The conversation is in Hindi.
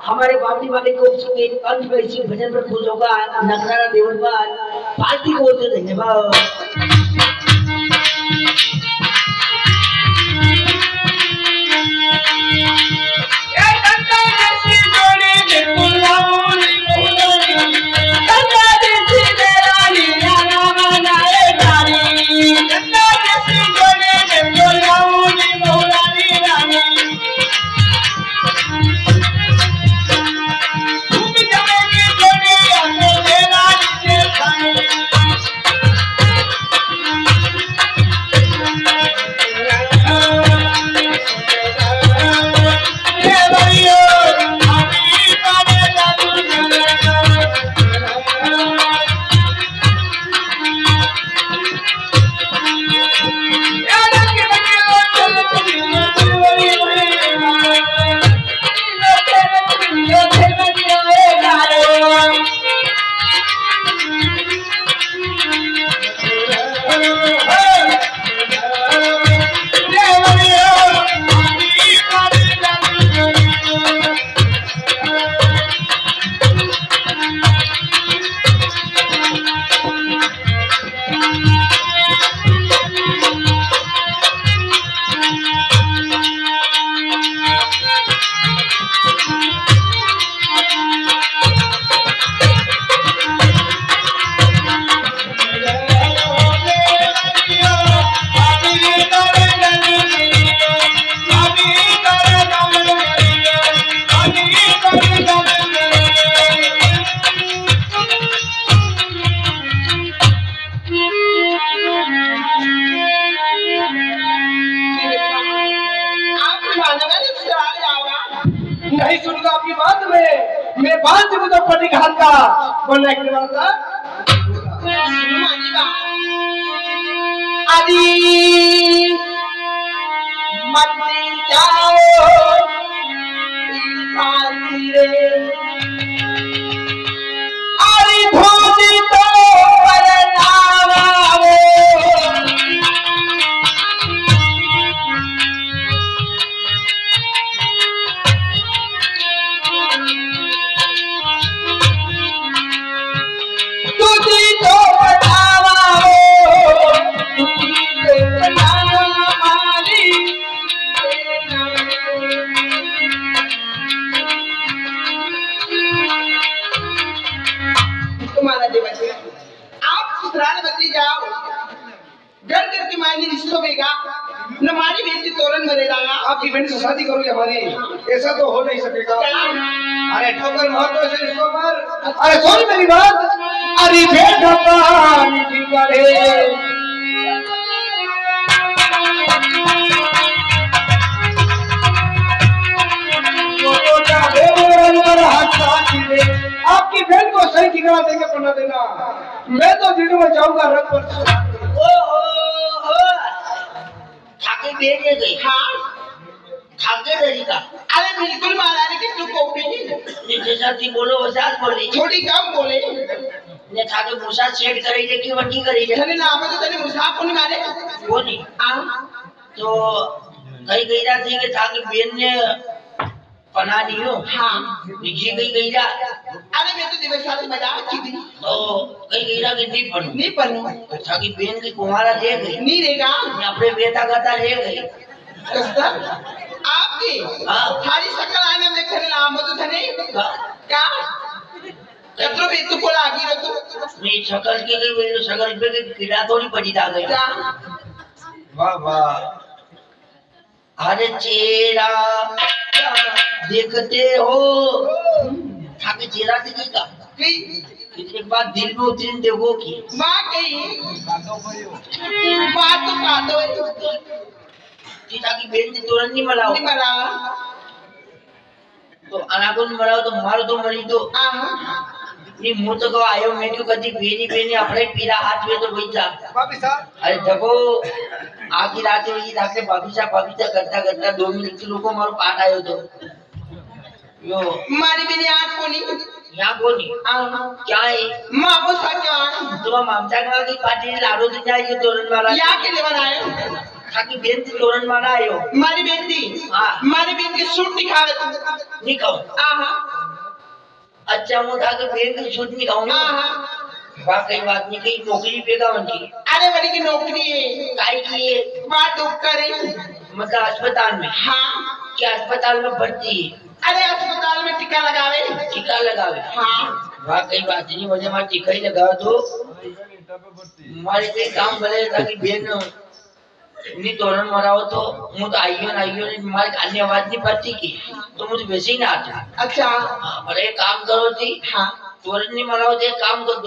हमारे बाबरी वाले को अंत में इसी भजन पर खुश होगा नगरारा देवलबाद पार्टी को ओर से धन्यवाद। नहीं सुनूंगा आपकी बात में मैं बात को तो पटी घाट का बोलने के बाद आदि मत जाओ रे आदि धोती तो परनावा आपकी बेटी से शादी करोगे हमारी ऐसा तो हो नहीं सकेगा। अरे ठोकर महत्व से इसको पर अरे सुन मेरी बात अरे बेटा पानी की करे आपकी बहन को सही ठिकाना देके पढ़ा देना। मैं तो दिनों में जाऊंगा रंग पर बेन ये गई हाँ खाके डरी का अरे बिल्कुल महारानी की तू कोपी ने जैसा ती बोलो वैसा बोली थोड़ी कम बोले ने थाके मूसा सेट करी दे की वटी करी दे धने नाम तो धने मुसाफ कोनी मारे वो नहीं आ तो कई गईरा थी कि थाके बेन ने पना नहीं हो हाँ लिखी गई गईरा अरे मैं तो दिवस साल मजाक की थी तो कई गईरा की नहीं पढ़ू नहीं पढ़ू थाकी बेन की कुमारा ले गई नहीं रहेगा ने अपने बेटा गाता ले गई कस्ता आपकी हाँ। थारी शकल आने में धने नाम तो धने का कतरो भी तू को लागी रे तू नहीं शकल की गई मेरे शकल पे की कीड़ा थोड़ी पड़ी था गई क्या वाह वाह अरे चेहरा क्या देखते हो थाके चेहरा दिखेगा कई कितने बार दिल में उतरी देखो की मां कई बात तो काटो कि ताकि बेन की तुरंत नहीं मलाओ नहीं मरा तो अनाकोन मराओ तो मारो तो मरी तो नहीं मुंह तो को आयो मैं क्यों कदी बेनी बेनी अपने पीरा हाथ में तो वही जा भाभी साहब अरे देखो आधी रात में जाके बाबीसा करता करता 2 मिनट के लोगों मारो पाट आयो तो यो मारी बिनी आज कोनी यहाँ कोनी क्या है मां को सा क्या तुम्हारा मामचा का की पार्टी लाडो दिन जाएगी तोरण मारा या के लेवन आए ताकि बेन की तोरण मारा आयो मारी बेटी हाँ। मारी बेटी की सूट दिखावे तू नहीं कहूँ आहा अच्छा वो था कि बेन की छूट नहीं कहूँ आहा वाकई बात नहीं कहीं नौकरी पे का उनकी अरे बड़ी की नौकरी है काई की है बात दुख करे मतलब अस्पताल में हाँ क्या अस्पताल में भर्ती है अरे अस्पताल में टीका लगावे टीका लगावे हाँ वाकई बात नहीं मुझे मार टीका ही लगा दो हमारे कई काम भले ताकि बेन नहीं तोरण मराओ तो मुझे आइयो ने हमारे खाने आवाज नहीं पड़ती की तो मुझे वैसे ही ना आता अच्छा पर एक काम करो थी हाँ तोरण नहीं मराओ तो एक काम करो